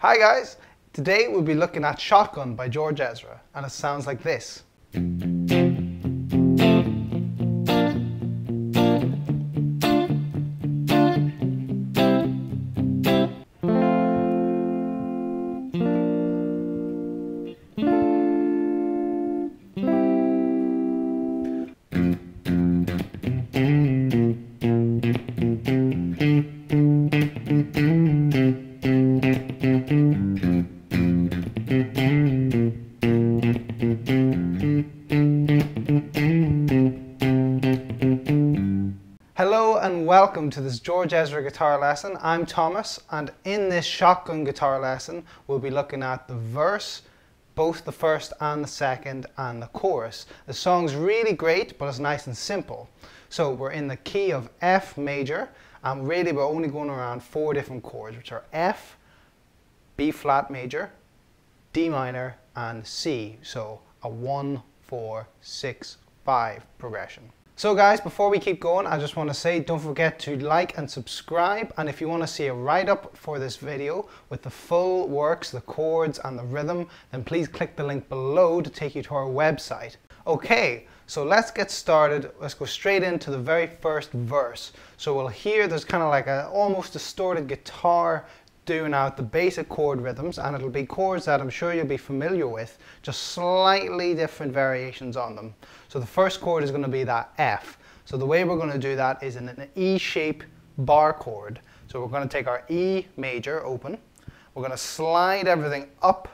Hi guys! Today we'll be looking at Shotgun by George Ezra, and it sounds like this. Hello and welcome to this George Ezra guitar lesson. I'm Thomas, and in this shotgun guitar lesson we'll be looking at the verse, both the first and the second, and the chorus. The song's really great, but it's nice and simple. So we're in the key of F major, and really we're only going around 4 different chords, which are F, B flat major, D minor, and C. So a 1, 4, 6, 5 progression. So guys, before we keep going, I just want to say don't forget to like and subscribe, and if you want to see a write-up for this video with the full works, the chords and the rhythm, then please click the link below to take you to our website. Okay, so let's get started. Let's go straight into the very first verse. So we'll hear there's kind of like a almost distorted guitar doing out the basic chord rhythms, and it'll be chords that I'm sure you'll be familiar with, just slightly different variations on them. So the first chord is going to be that F. So the way we're going to do that is in an E-shape bar chord. So we're going to take our E major open, we're going to slide everything up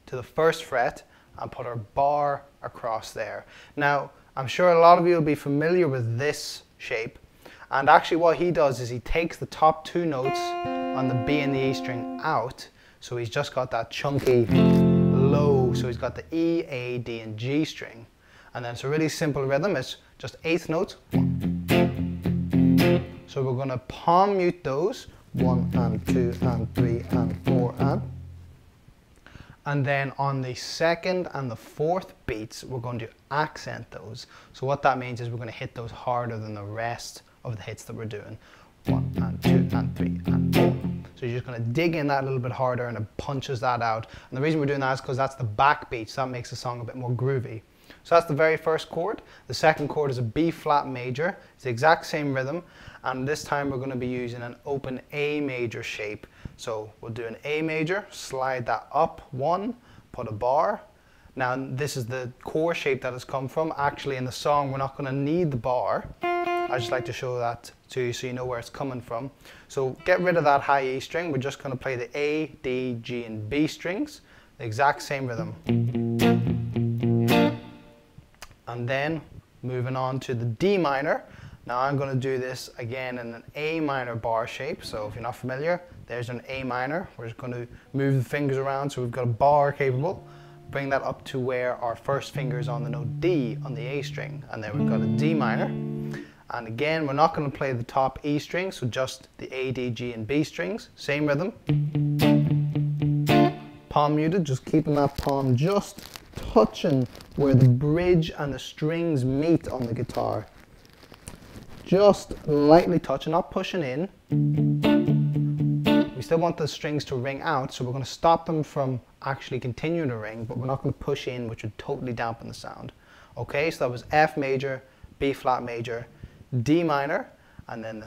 to the first fret and put our bar across there. Now I'm sure a lot of you will be familiar with this shape, and actually what he does is he takes the top 2 notes on the B and the E string out, so he's just got that chunky low, so he's got the E, A, D and G string, and then it's a really simple rhythm. It's just 8th notes. So we're going to palm mute those, 1 and 2 and 3 and 4 and then on the 2nd and the 4th beats we're going to accent those. So what that means is we're going to hit those harder than the rest of the hits that we're doing. 1 and 2 and 3 and 4. So you're just going to dig in that a little bit harder, and it punches that out. And the reason we're doing that is because that's the backbeat, so that makes the song a bit more groovy. So that's the very first chord. The second chord is a B flat major. It's the exact same rhythm, and this time we're going to be using an open A major shape. So we'll do an A major, slide that up 1, put a bar. Now this is the chord shape that has come from. Actually in the song we're not going to need the bar. I just like to show that to you so you know where it's coming from. So get rid of that high E string. We're just going to play the A, D, G and B strings, the exact same rhythm. And then moving on to the D minor. Now I'm going to do this again in an A minor bar shape. So if you're not familiar, there's an A minor. We're just going to move the fingers around so we've got a bar capable. Bring that up to where our first finger is on the note D on the A string, and then we've got a D minor. And again, we're not going to play the top E string, so just the A, D, G and B strings, same rhythm. Palm muted, just keeping that palm just touching where the bridge and the strings meet on the guitar. Just lightly touching, not pushing in. We still want the strings to ring out, so we're going to stop them from actually continuing to ring, but we're not going to push in, which would totally dampen the sound. Okay, so that was F major, B flat major, D minor, and then the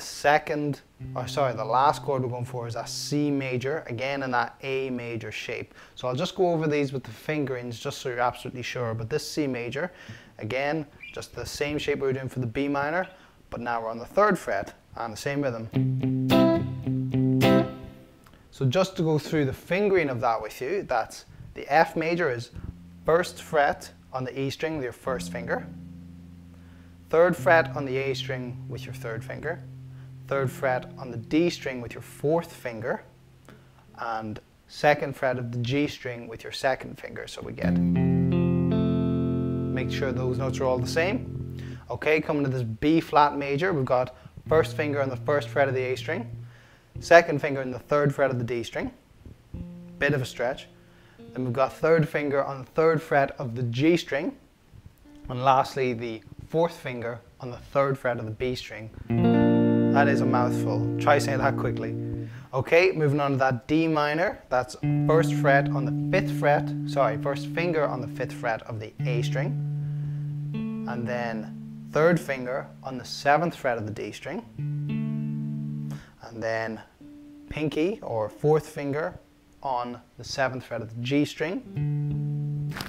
last chord we're going for is that C major, again in that A major shape. So I'll just go over these with the fingerings just so you're absolutely sure. But this C major, again, just the same shape we were doing for the B minor, but now we're on the 3rd fret and the same rhythm. So just to go through the fingering of that with you, that's the F major is 1st fret on the E string with your 1st finger, 3rd fret on the A string with your 3rd finger, 3rd fret on the D string with your 4th finger, and 2nd fret of the G string with your 2nd finger. So we get, make sure those notes are all the same. Okay, coming to this B flat major, we've got 1st finger on the 1st fret of the A string, 2nd finger on the 3rd fret of the D string, bit of a stretch. Then we've got 3rd finger on the 3rd fret of the G string, and lastly the 4th finger on the 3rd fret of the B string. That is a mouthful. Try saying that quickly. Okay, moving on to that D minor, that's first fret on the 5th fret, sorry, first finger on the 5th fret of the A string, and then 3rd finger on the 7th fret of the D string, and then pinky or 4th finger on the 7th fret of the G string,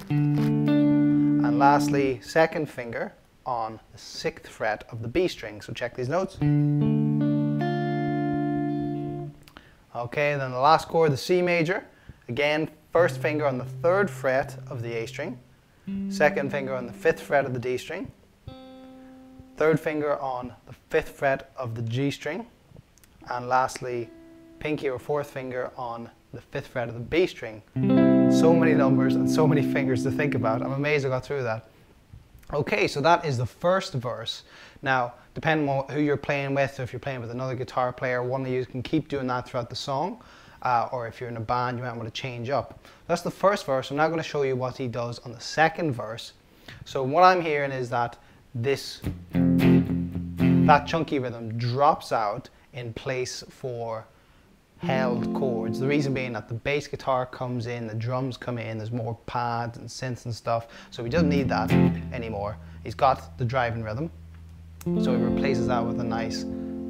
and lastly 2nd finger on the 6th fret of the B string. So check these notes. Okay, then the last chord, the C major. Again, first finger on the 3rd fret of the A string, 2nd finger on the 5th fret of the D string, 3rd finger on the 5th fret of the G string, and lastly, pinky or 4th finger on the 5th fret of the B string. So many numbers and so many fingers to think about. I'm amazed I got through that. Okay, so that is the first verse. Now, depending on who you're playing with, if you're playing with another guitar player, one of you can keep doing that throughout the song, or if you're in a band, you might want to change up. That's the first verse. I'm now going to show you what he does on the second verse. So what I'm hearing is that that chunky rhythm drops out in place for held chords. The reason being that the bass guitar comes in, the drums come in, there's more pads and synths and stuff, so he doesn't need that anymore. He's got the driving rhythm, so he replaces that with a nice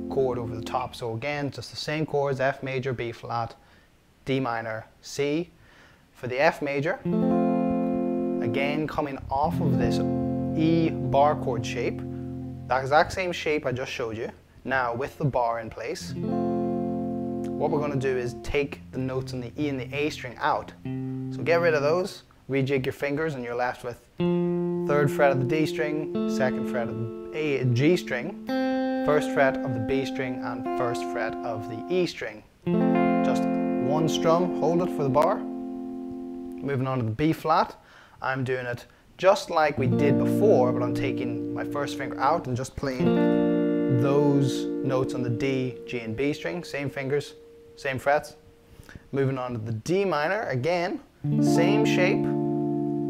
chord over the top. So again, just the same chords, F major, B flat, D minor, C. For the F major, again coming off of this E bar chord shape, that exact same shape I just showed you, now with the bar in place. What we're going to do is take the notes on the E and the A string out. So get rid of those, rejig your fingers, and you're left with 3rd fret of the D string, 2nd fret of the G string, 1st fret of the B string, and 1st fret of the E string. Just one strum, hold it for the bar. Moving on to the B flat, I'm doing it just like we did before, but I'm taking my first finger out and just playing those notes on the D, G, and B string, same fingers, same frets. Moving on to the D minor, again, same shape,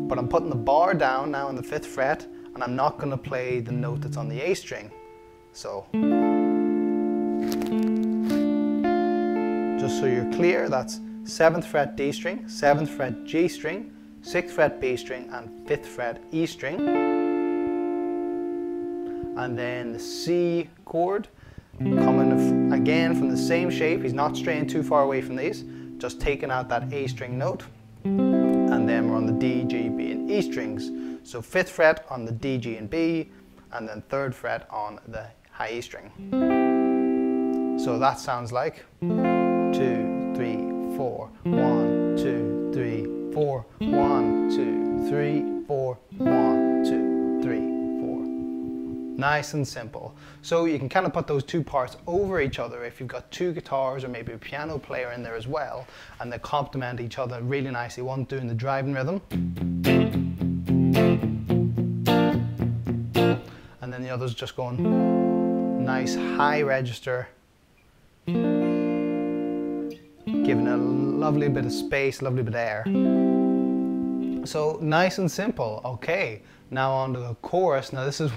but I'm putting the bar down now on the 5th fret, and I'm not going to play the note that's on the A string. So, just so you're clear, that's 7th fret D string, 7th fret G string, 6th fret B string, and 5th fret E string. And then the C chord, coming again from the same shape. He's not straying too far away from these, just taking out that A string note. And then we're on the D, G, B, and E strings. So 5th fret on the D, G, and B, and then 3rd fret on the high E string. So that sounds like 2, 3, 4, 1, 2, 3, 4, 1, 2, 3, 4, 1, 2, 3, 4. Nice and simple. So you can kind of put those two parts over each other if you've got two guitars or maybe a piano player in there as well, and they complement each other really nicely. One doing the driving rhythm, and then the other's just going nice high register, giving a lovely bit of space, lovely bit of air. So nice and simple. Okay, now on to the chorus. Now this is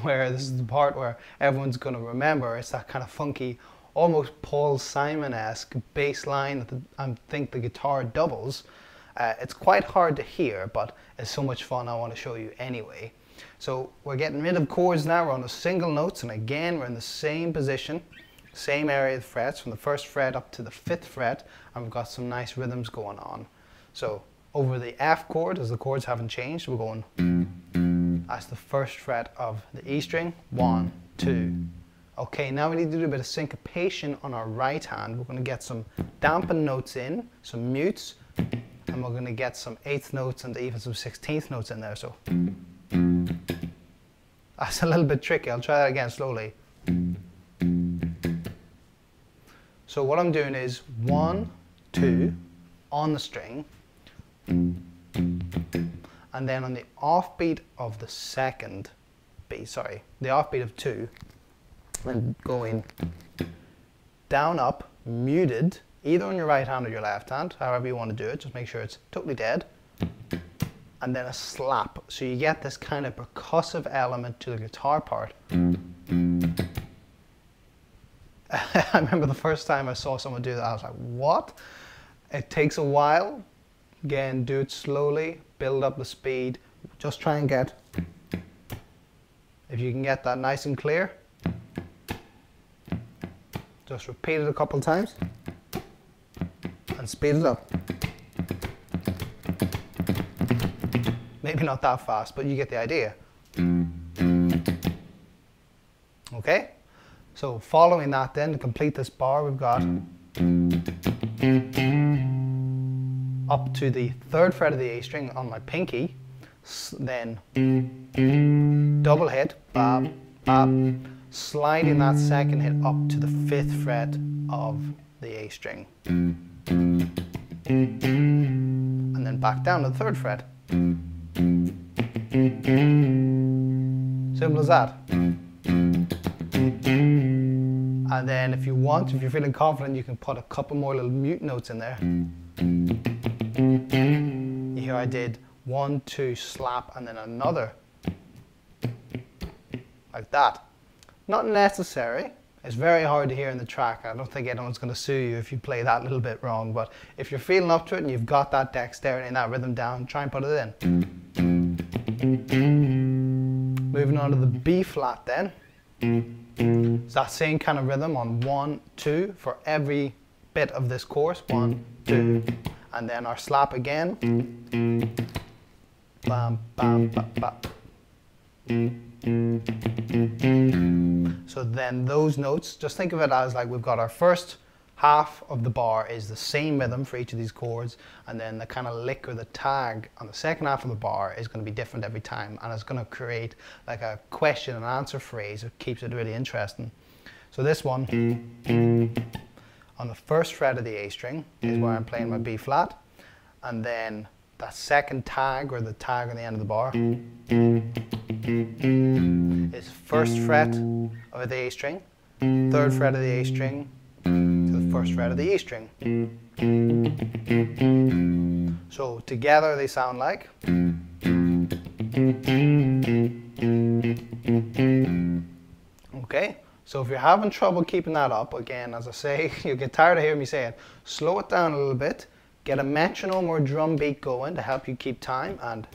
the part where everyone's going to remember. It's that kind of funky, almost Paul Simon-esque bass line that I think the guitar doubles. It's quite hard to hear, but it's so much fun I want to show you anyway. So we're getting rid of chords now. We're on the single notes, and again we're in the same position, same area of the frets, from the 1st fret up to the 5th fret, and we've got some nice rhythms going on. So over the F chord, as the chords haven't changed, we're going, that's the 1st fret of the E string, 1, 2. Okay, now we need to do a bit of syncopation on our right hand. We're going to get some dampened notes in, some mutes, and we're going to get some 8th notes and even some 16th notes in there. So that's a little bit tricky. I'll try that again slowly. So what I'm doing is 1, 2 on the string, and then on the offbeat of the second beat, the offbeat of 2, and going down, up, muted, either on your right hand or your left hand, however you want to do it, just make sure it's totally dead, and then a slap, so you get this kind of percussive element to the guitar part. I remember the first time I saw someone do that, I was like, what? It takes a while. Again, do it slowly, build up the speed. Just try and get, if you can get that nice and clear, just repeat it a couple of times and speed it up. Maybe not that fast, but you get the idea. Okay? So following that then, to complete this bar, we've got up to the 3rd fret of the A string on my pinky, then double hit, bop, bop, sliding that 2nd hit up to the 5th fret of the A string. And then back down to the 3rd fret. Simple as that. And then if you want, if you're feeling confident, you can put a couple more little mute notes in there. Here I did 1, 2, slap, and then another. Like that. Not necessary. It's very hard to hear in the track. I don't think anyone's going to sue you if you play that little bit wrong, but if you're feeling up to it and you've got that dexterity and that rhythm down, try and put it in. Moving on to the B flat then. It's that same kind of rhythm on 1, 2 for every bit of this chorus. 1, 2, and then our slap again. Bam, bam, bam, bam. So then those notes, just think of it as like we've got our first half of the bar is the same rhythm for each of these chords, and then the kind of lick or the tag on the second half of the bar is going to be different every time, and it's going to create like a question and answer phrase. It keeps it really interesting. So this one on the 1st fret of the A string is where I'm playing my B flat, and then that 2nd tag, or the tag on the end of the bar, is 1st fret of the A string, 3rd fret of the A string, to the 1st fret of the E string. So together they sound like. Okay, so if you're having trouble keeping that up, again, as I say, you get tired of hearing me say it, slow it down a little bit, get a metronome or drum beat going to help you keep time, and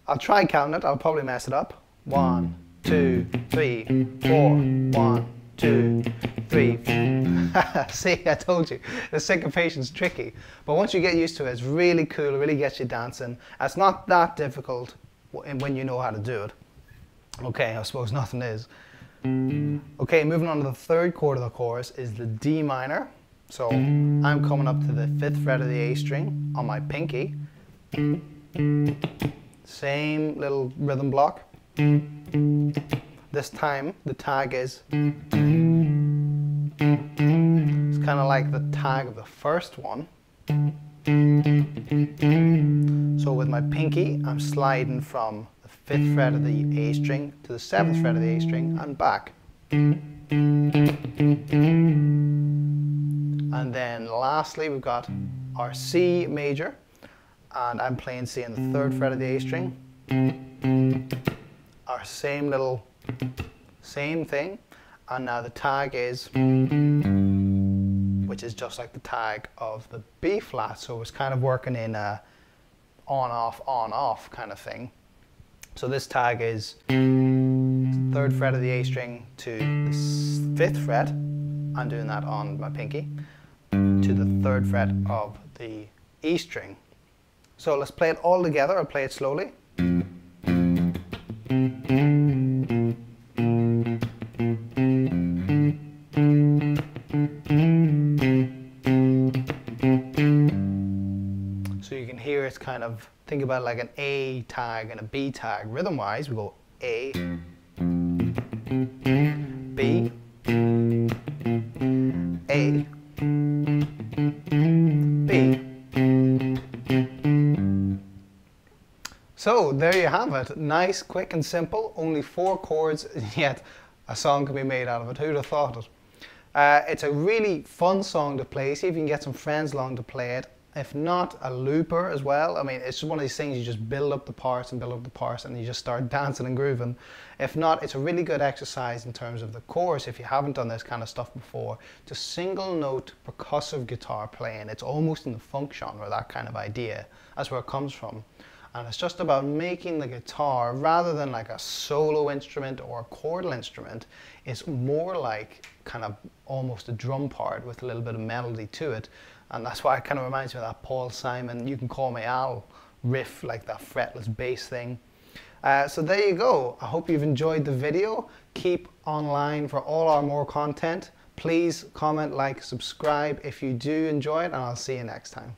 I'll try counting it, I'll probably mess it up. 1, 2, 3, 4, 1, 2, 3. See, I told you, the syncopation's tricky. But once you get used to it, it's really cool, it really gets you dancing. It's not that difficult when you know how to do it. Okay, I suppose nothing is. Okay, moving on to the 3rd chord of the chorus is the D minor. So I'm coming up to the 5th fret of the A string on my pinky. Same little rhythm block. This time the tag is, it's kind of like the tag of the first one. So with my pinky I'm sliding from the 5th fret of the A string to the 7th fret of the A string and back. And then lastly we've got our C major, and I'm playing C on the 3rd fret of the A string. Our same thing, and now the tag is, which is just like the tag of the B flat, so it's kind of working in a on off kind of thing. So this tag is 3rd fret of the A string to the 5th fret, I'm doing that on my pinky, to the 3rd fret of the E string. So let's play it all together. I'll play it slowly. So you can hear it's kind of, think about it like an A tag and a B tag. Rhythm wise, we go A, B, A, B. So there you have it. Nice, quick and simple. Only 4 chords, yet a song can be made out of it. Who'd have thought it? It's a really fun song to play. See if you can get some friends along to play it. If not, a looper as well. I mean, it's just one of these things, you just build up the parts and build up the parts and you just start dancing and grooving. If not, it's a really good exercise in terms of the chorus, if you haven't done this kind of stuff before, to single note percussive guitar playing. It's almost in the funk genre, that kind of idea. That's where it comes from. And it's just about making the guitar, rather than like a solo instrument or a chordal instrument, it's more like kind of almost a drum part with a little bit of melody to it. And that's why it kind of reminds me of that Paul Simon, "You Can Call Me Al" riff, like that fretless bass thing. So there you go. I hope you've enjoyed the video. Keep online for all our more content. Please comment, like, subscribe if you do enjoy it, and I'll see you next time.